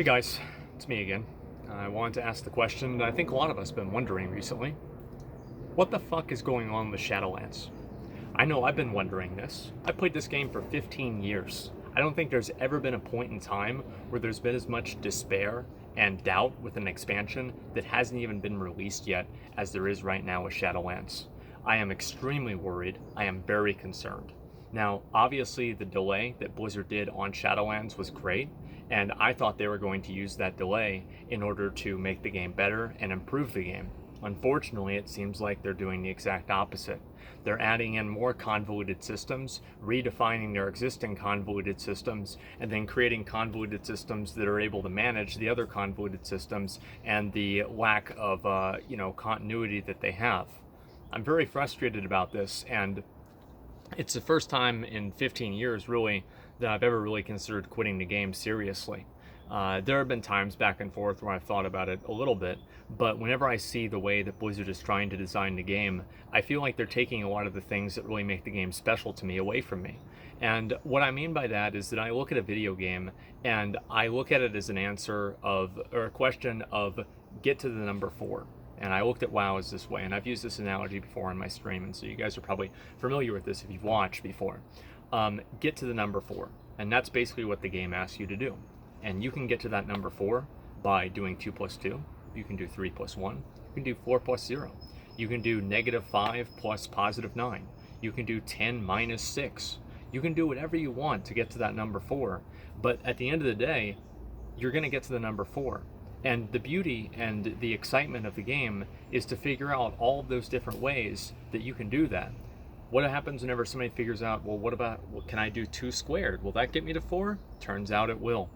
Hey guys, it's me again. I wanted to ask the question that I think a lot of us have been wondering recently. What the fuck is going on with Shadowlands? I know I've been wondering this. I played this game for 15 years. I don't think there's ever been a point in time where there's been as much despair and doubt with an expansion that hasn't even been released yet as there is right now with Shadowlands. I am extremely worried. I am very concerned. Now, obviously, the delay that Blizzard did on Shadowlands was great, and I thought they were going to use that delay in order to make the game better and improve the game. Unfortunately, it seems like they're doing the exact opposite. They're adding in more convoluted systems, redefining their existing convoluted systems, and then creating convoluted systems that are able to manage the other convoluted systems and the lack of continuity that they have. I'm very frustrated about this, and it's the first time in 15 years, really, that I've ever really considered quitting the game seriously. There have been times back and forth where I've thought about it a little bit, but whenever I see the way that Blizzard is trying to design the game, I feel like they're taking a lot of the things that really make the game special to me away from me. And what I mean by that is that I look at a video game and I look at it as an answer of, or a question of, get to the number 4. And I looked at WoW as this way, and I've used this analogy before on my stream, and so you guys are probably familiar with this if you've watched before. Get to the number 4, and that's basically what the game asks you to do. And you can get to that number 4 by doing 2 plus 2, you can do 3 plus 1, you can do 4 plus 0, you can do -5 plus +9, you can do 10 minus 6, you can do whatever you want to get to that number 4, but at the end of the day, you're going to get to the number 4. And the beauty and the excitement of the game is to figure out all of those different ways that you can do that. What happens whenever somebody figures out, well, can I do 2 squared? Will that get me to 4? Turns out it will.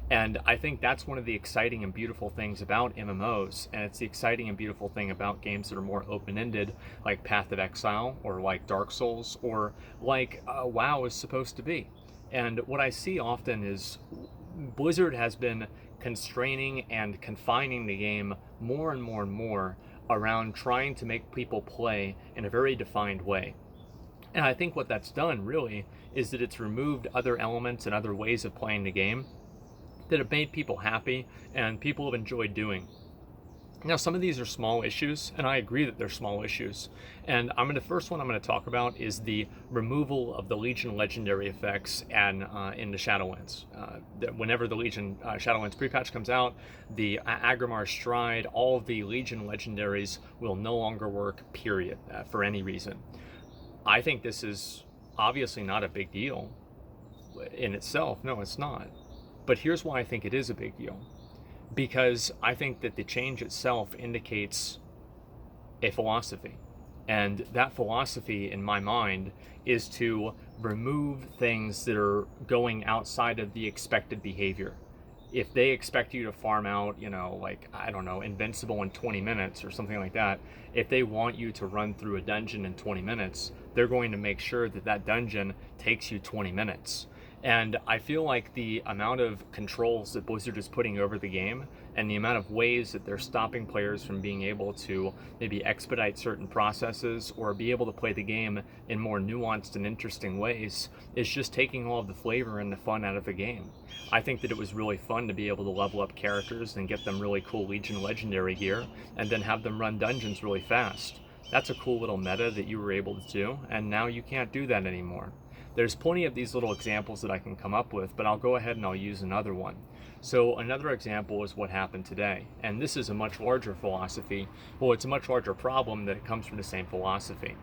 And I think that's one of the exciting and beautiful things about MMOs, and it's the exciting and beautiful thing about games that are more open-ended, like Path of Exile, or like Dark Souls, or like WoW is supposed to be. And what I see often is Blizzard has been constraining and confining the game more and more and more around trying to make people play in a very defined way. And I think what that's done really is that it's removed other elements and other ways of playing the game that have made people happy and people have enjoyed doing. Now, some of these are small issues, and I agree that they're small issues. And the first one I'm going to talk about is the removal of the Legion legendary effects and in the Shadowlands. Whenever the Legion Shadowlands pre-patch comes out, the Agrimar Stride, all of the Legion legendaries will no longer work, period, for any reason. I think this is obviously not a big deal in itself. No, it's not. But here's why I think it is a big deal. Because I think that the change itself indicates a philosophy. And that philosophy, in my mind, is to remove things that are going outside of the expected behavior. If they expect you to farm out, Invincible in 20 minutes or something like that, if they want you to run through a dungeon in 20 minutes, they're going to make sure that that dungeon takes you 20 minutes. And I feel like the amount of controls that Blizzard is putting over the game and the amount of ways that they're stopping players from being able to maybe expedite certain processes or be able to play the game in more nuanced and interesting ways is just taking all of the flavor and the fun out of the game. I think that it was really fun to be able to level up characters and get them really cool Legion legendary gear and then have them run dungeons really fast. That's a cool little meta that you were able to do, and now you can't do that anymore. There's plenty of these little examples that I can come up with, but I'll go ahead and I'll use another one. So another example is what happened today. And this is a much larger philosophy. Well, it's a much larger problem that it comes from the same philosophy.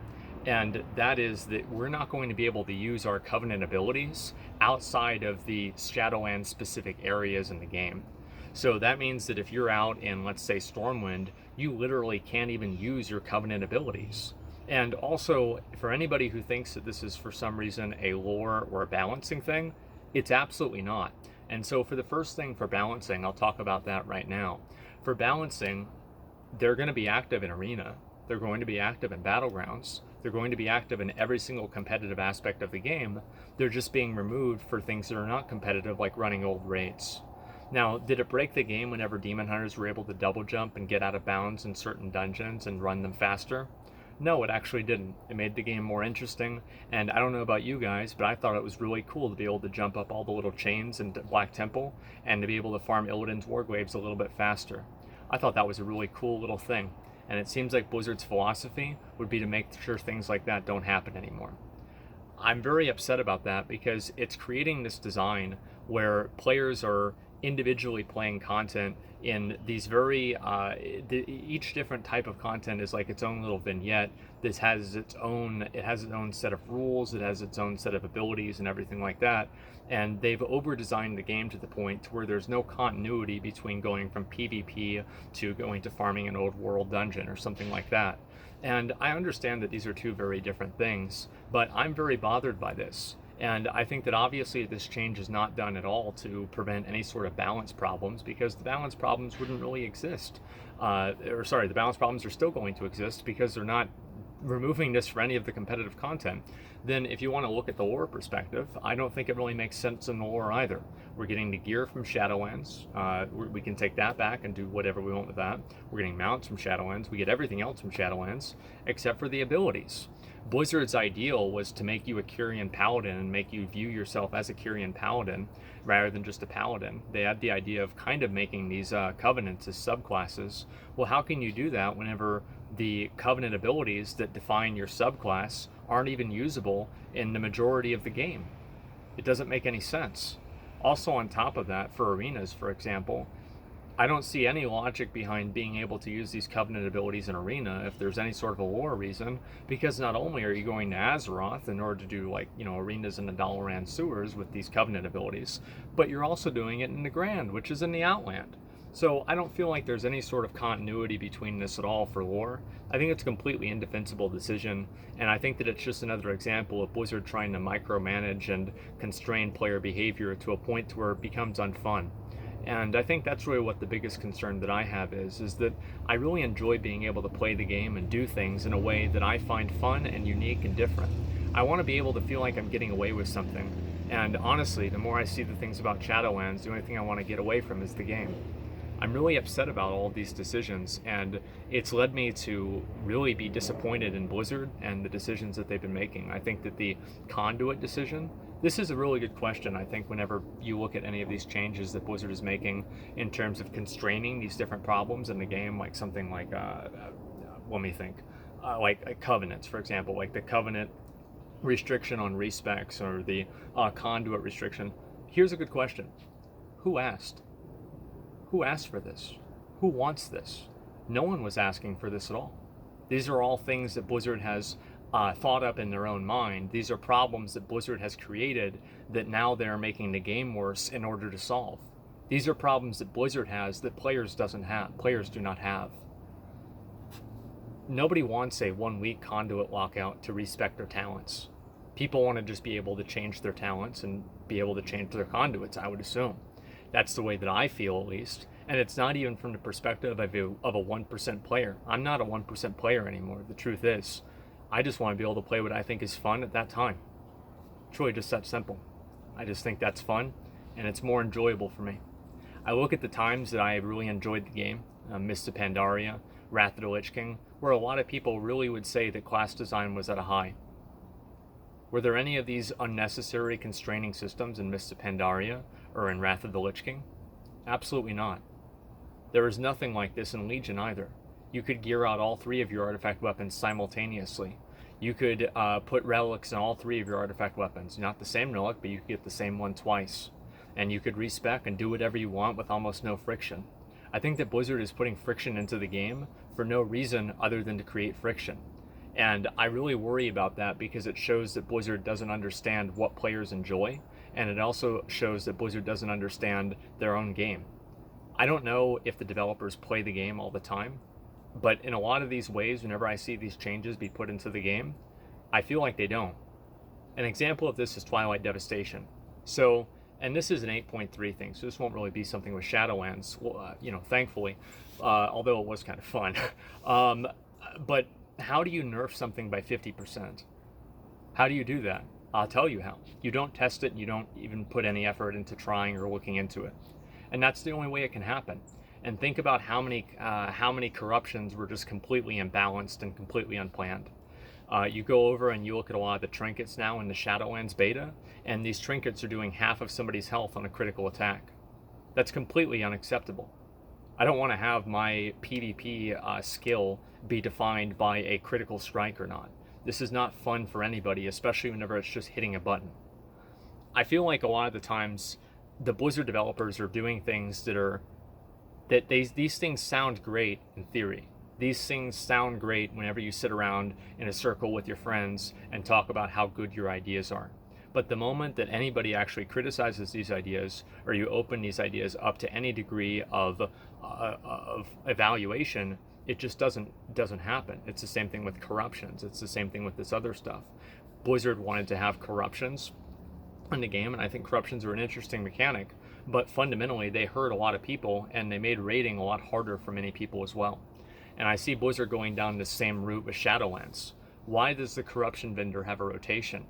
And that is that we're not going to be able to use our Covenant abilities outside of the Shadowlands specific areas in the game. So that means that if you're out in, let's say, Stormwind, you literally can't even use your Covenant abilities. And also, for anybody who thinks that this is for some reason a lore or a balancing thing, it's absolutely not. And so for the first thing for balancing, I'll talk about that right now. For balancing, they're going to be active in Arena. They're going to be active in Battlegrounds. They're going to be active in every single competitive aspect of the game. They're just being removed for things that are not competitive, like running old raids. Now, did it break the game whenever Demon Hunters were able to double jump and get out of bounds in certain dungeons and run them faster? No, it actually didn't. It made the game more interesting, and I don't know about you guys, but I thought it was really cool to be able to jump up all the little chains in Black Temple and to be able to farm Illidan's Warglaves a little bit faster. I thought that was a really cool little thing, and it seems like Blizzard's philosophy would be to make sure things like that don't happen anymore. I'm very upset about that because it's creating this design where players are individually playing content in these very each different type of content is like its own little vignette. This has its own set of rules, it has its own set of abilities and everything like that, and they've over designed the game to the point where there's no continuity between going from PvP to going to farming an old world dungeon or something like that. And I understand that these are two very different things, but I'm very bothered by this. And I think that obviously this change is not done at all to prevent any sort of balance problems, because the balance problems wouldn't really exist. The balance problems are still going to exist because they're not removing this for any of the competitive content. Then if you want to look at the lore perspective, I don't think it really makes sense in the lore either. We're getting the gear from Shadowlands. We can take that back and do whatever we want with that. We're getting mounts from Shadowlands. We get everything else from Shadowlands except for the abilities. Blizzard's ideal was to make you a Kyrian Paladin and make you view yourself as a Kyrian Paladin rather than just a Paladin. They had the idea of kind of making these Covenants as subclasses. Well, how can you do that whenever the Covenant abilities that define your subclass aren't even usable in the majority of the game? It doesn't make any sense. Also, on top of that, for arenas, for example, I don't see any logic behind being able to use these Covenant abilities in Arena if there's any sort of a lore reason, because not only are you going to Azeroth in order to do, arenas in the Dalaran sewers with these Covenant abilities, but you're also doing it in the Grand, which is in the Outland. So I don't feel like there's any sort of continuity between this at all for lore. I think it's a completely indefensible decision, and I think that it's just another example of Blizzard trying to micromanage and constrain player behavior to a point where it becomes unfun. And I think that's really what the biggest concern that I have is that I really enjoy being able to play the game and do things in a way that I find fun and unique and different. I want to be able to feel like I'm getting away with something. And honestly, the more I see the things about Shadowlands, the only thing I want to get away from is the game. I'm really upset about all of these decisions, and it's led me to really be disappointed in Blizzard and the decisions that they've been making. I think that the conduit decision, this is a really good question, I think, whenever you look at any of these changes that Blizzard is making in terms of constraining these different problems in the game, like something like, let me think, like covenants, for example, like the covenant restriction on respecs or the conduit restriction. Here's a good question. Who asked? Who asked for this? Who wants this? No one was asking for this at all. These are all things that Blizzard has thought up in their own mind. These are problems that Blizzard has created that now they're making the game worse in order to solve. These are problems that Blizzard has that players do not have. Nobody wants a 1-week conduit lockout to respec their talents. People want to just be able to change their talents and be able to change their conduits, I would assume. That's the way that I feel, at least. And it's not even from the perspective of a 1% player. I'm not a 1% player anymore. The truth is, I just want to be able to play what I think is fun at that time. It's really just that simple. I just think that's fun, and it's more enjoyable for me. I look at the times that I have really enjoyed the game, Mists of Pandaria, Wrath of the Lich King, where a lot of people really would say that class design was at a high. Were there any of these unnecessary constraining systems in Mists of Pandaria or in Wrath of the Lich King? Absolutely not. There is nothing like this in Legion either. You could gear out all 3 of your artifact weapons simultaneously. You could put relics in all 3 of your artifact weapons. Not the same relic, but you could get the same one twice. And you could respec and do whatever you want with almost no friction. I think that Blizzard is putting friction into the game for no reason other than to create friction. And I really worry about that because it shows that Blizzard doesn't understand what players enjoy, and it also shows that Blizzard doesn't understand their own game. I don't know if the developers play the game all the time, but in a lot of these ways, whenever I see these changes be put into the game, I feel like they don't. An example of this is Twilight Devastation. So, and this is an 8.3 thing, so this won't really be something with Shadowlands, thankfully, although it was kind of fun. But how do you nerf something by 50%? How do you do that? I'll tell you how. You don't test it, and you don't even put any effort into trying or looking into it. And that's the only way it can happen. and think about how many corruptions were just completely imbalanced and completely unplanned. You go over and you look at a lot of the trinkets now in the Shadowlands beta, and these trinkets are doing half of somebody's health on a critical attack. That's completely unacceptable. I don't want to have my PvP skill be defined by a critical strike or not. This is not fun for anybody, especially whenever it's just hitting a button. I feel like a lot of the times the Blizzard developers are doing things these things sound great in theory. These things sound great whenever you sit around in a circle with your friends and talk about how good your ideas are. But the moment that anybody actually criticizes these ideas, or you open these ideas up to any degree of evaluation, it just doesn't happen. It's the same thing with corruptions. It's the same thing with this other stuff. Blizzard wanted to have corruptions in the game, and I think corruptions are an interesting mechanic, but fundamentally they hurt a lot of people, and they made raiding a lot harder for many people as well. And I see Blizzard going down the same route with Shadowlands. Why does the corruption vendor have a rotation?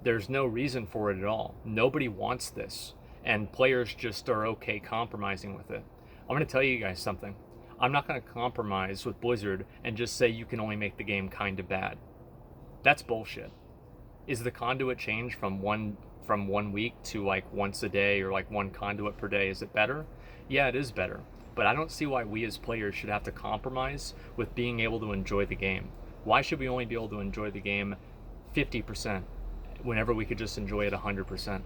There's no reason for it at all. Nobody wants this, and players just are okay compromising with it. I'm going to tell you guys something. I'm not going to compromise with Blizzard and just say you can only make the game kind of bad. That's bullshit. Is the conduit change from one week to like once a day, or like one conduit per day? Is it better? Yeah, it is better. But I don't see why we as players should have to compromise with being able to enjoy the game. Why should we only be able to enjoy the game 50% whenever we could just enjoy it 100%?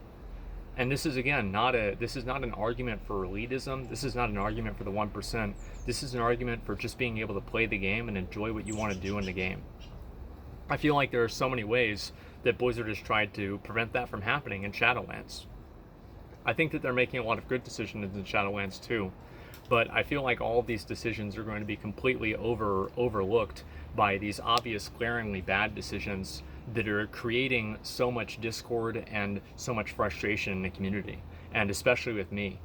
And this is, again, this is not an argument for elitism. This is not an argument for the 1%. This is an argument for just being able to play the game and enjoy what you want to do in the game. I feel like there are so many ways that Blizzard has tried to prevent that from happening in Shadowlands. I think that they're making a lot of good decisions in Shadowlands too. But I feel like all of these decisions are going to be completely overlooked by these obvious, glaringly bad decisions that are creating so much discord and so much frustration in the community, and especially with me.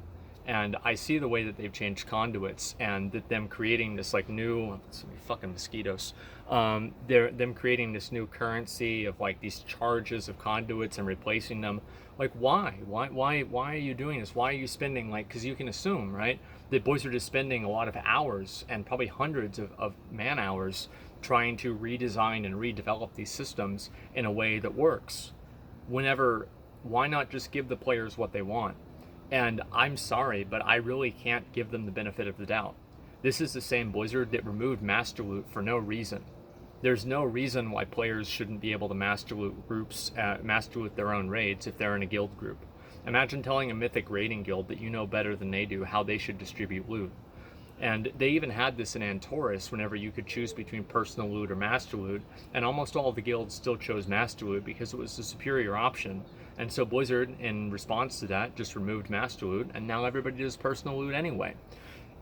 And I see the way that they've changed conduits, and that them creating this like new fucking mosquitoes. They're them creating this new currency of like these charges of conduits and replacing them. Like why are you doing this? Why are you spending, like, because you can assume, right, that Blizzard is spending a lot of hours and probably hundreds of man hours trying to redesign and redevelop these systems in a way that works. Why not just give the players what they want? And I'm sorry, but I really can't give them the benefit of the doubt. This is the same Blizzard that removed Master Loot for no reason. There's no reason why players shouldn't be able to Master Loot their own raids if they're in a guild group. Imagine telling a mythic raiding guild that you know better than they do how they should distribute loot. And they even had this in Antorus whenever you could choose between personal loot or Master Loot, and almost all of the guilds still chose Master Loot because it was the superior option. And so Blizzard, in response to that, just removed Master Loot, and now everybody does personal loot anyway.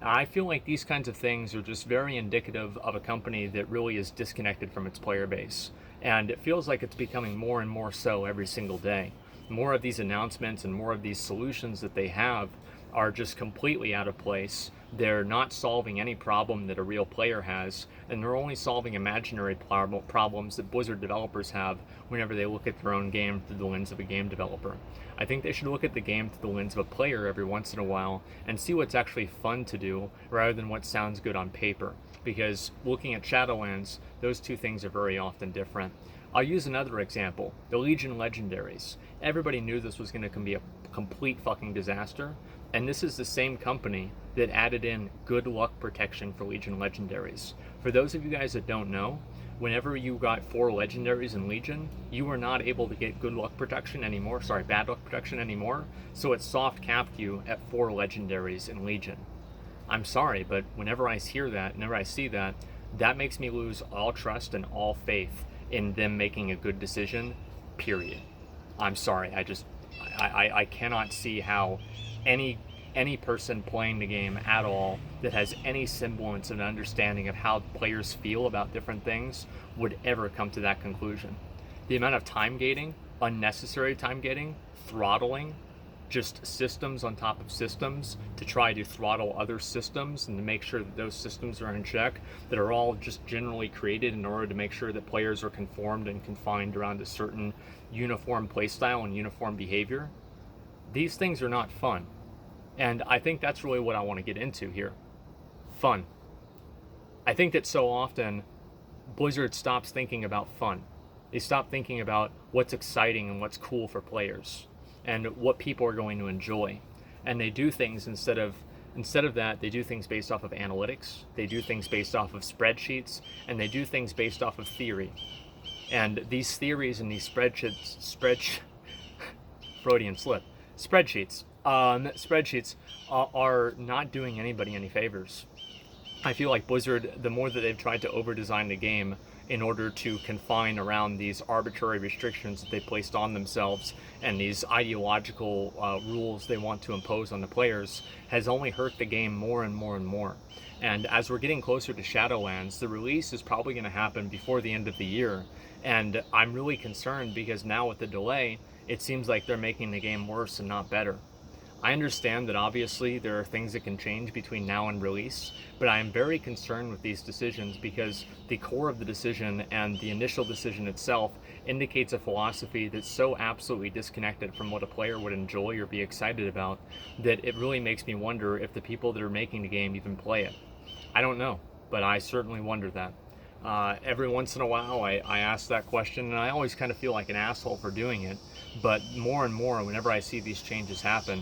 I feel like these kinds of things are just very indicative of a company that really is disconnected from its player base. And it feels like it's becoming more and more so every single day. More of these announcements and more of these solutions that they have are just completely out of place. They're not solving any problem that a real player has, and they're only solving imaginary problems that Blizzard developers have whenever they look at their own game through the lens of a game developer. I think they should look at the game through the lens of a player every once in a while and see what's actually fun to do rather than what sounds good on paper, because looking at Shadowlands, those two things are very often different. I'll use another example, the Legion Legendaries. Everybody knew this was going to be a complete fucking disaster, and this is the same company that added in good luck protection for Legion Legendaries. For those of you guys that don't know, whenever you got 4 Legendaries in Legion, you were not able to get bad luck protection anymore, so it soft capped you at 4 Legendaries in Legion. I'm sorry, but whenever I hear that, whenever I see that, that makes me lose all trust and all faith in them making a good decision, period. I'm sorry, I cannot see how any person playing the game at all that has any semblance of an understanding of how players feel about different things would ever come to that conclusion. The amount of time gating, unnecessary time gating, throttling, just systems on top of systems to try to throttle other systems and to make sure that those systems are in check, that are all just generally created in order to make sure that players are conformed and confined around a certain uniform playstyle and uniform behavior. These things are not fun. And I think that's really what I want to get into here. Fun. I think that so often Blizzard stops thinking about fun. They stop thinking about what's exciting and what's cool for players and what people are going to enjoy. And they do things instead of that, they do things based off of analytics, they do things based off of spreadsheets, and they do things based off of theory. And these theories and these Freudian slip, spreadsheets are not doing anybody any favors. I feel like Blizzard, the more that they've tried to over-design the game in order to confine around these arbitrary restrictions that they placed on themselves and these ideological rules they want to impose on the players, has only hurt the game more and more and more. And as we're getting closer to Shadowlands, the release is probably going to happen before the end of the year. And I'm really concerned because now with the delay, it seems like they're making the game worse and not better. I understand that obviously there are things that can change between now and release, but I am very concerned with these decisions because the core of the decision and the initial decision itself indicates a philosophy that's so absolutely disconnected from what a player would enjoy or be excited about that it really makes me wonder if the people that are making the game even play it. I don't know, but I certainly wonder that. Every once in a while I ask that question, and I always kind of feel like an asshole for doing it, but more and more whenever I see these changes happen,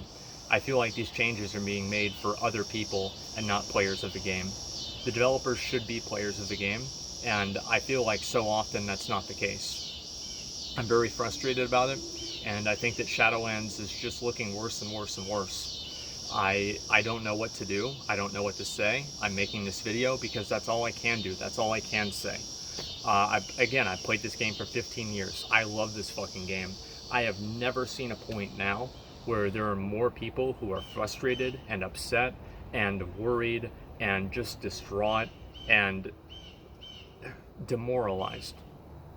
I feel like these changes are being made for other people and not players of the game. The developers should be players of the game, and I feel like so often that's not the case. I'm very frustrated about it, and I think that Shadowlands is just looking worse and worse and worse. I don't know what to do. I don't know what to say. I'm making this video because that's all I can do. That's all I can say. I've played this game for 15 years. I love this fucking game. I have never seen a point now where there are more people who are frustrated and upset and worried and just distraught and demoralized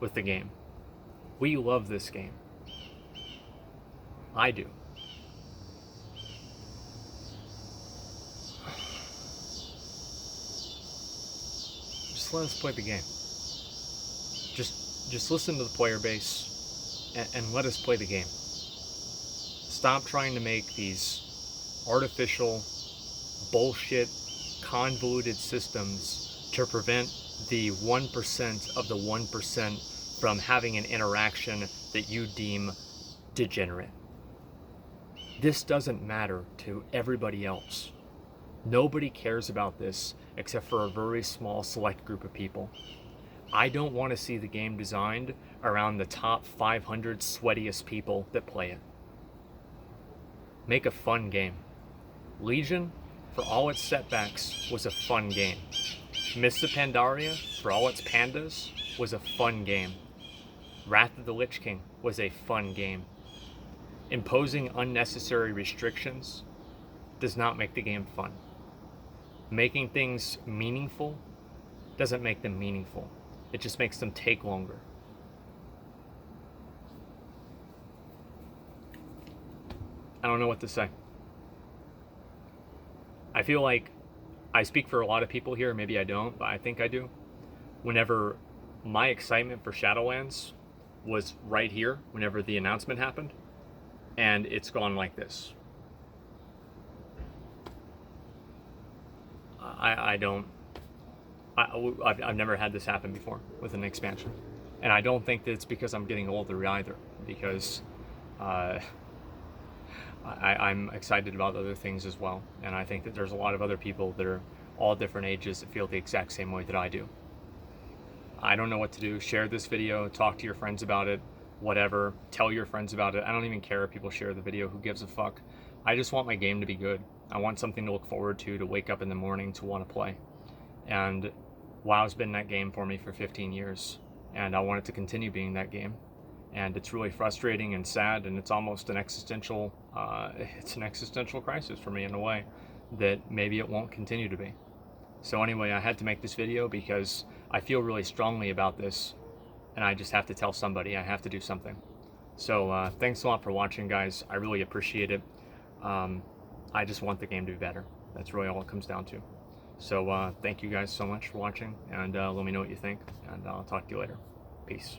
with the game. We love this game. I do. Just let us play the game. Just listen to the player base and let us play the game. Stop trying to make these artificial, bullshit, convoluted systems to prevent the 1% of the 1% from having an interaction that you deem degenerate. This doesn't matter to everybody else. Nobody cares about this except for a very small select group of people. I don't want to see the game designed around the top 500 sweatiest people that play it. Make a fun game. Legion, for all its setbacks, was a fun game. Mists of Pandaria, for all its pandas, was a fun game. Wrath of the Lich King was a fun game. Imposing unnecessary restrictions does not make the game fun. Making things meaningful doesn't make them meaningful. It just makes them take longer. I don't know what to say. I feel like I speak for a lot of people here. Maybe I don't, but I think I do. Whenever my excitement for Shadowlands was right here, whenever the announcement happened, and it's gone like this. I've never had this happen before with an expansion. And I don't think that it's because I'm getting older either, because I'm excited about other things as well, and I think that there's a lot of other people that are all different ages that feel the exact same way that I do. I don't know what to do. Share this video, talk to your friends about it, whatever. Tell your friends about it. I don't even care if people share the video. Who gives a fuck? I just want my game to be good. I want something to look forward to wake up in the morning to want to play. And WoW's been that game for me for 15 years, and I want it to continue being that game. And it's really frustrating and sad, and it's almost an existential crisis for me in a way that maybe it won't continue to be. So anyway, I had to make this video because I feel really strongly about this, and I just have to tell somebody. I have to do something. So thanks a lot for watching, guys. I really appreciate it. I just want the game to be better. That's really all it comes down to. So thank you guys so much for watching, and let me know what you think, and I'll talk to you later. Peace.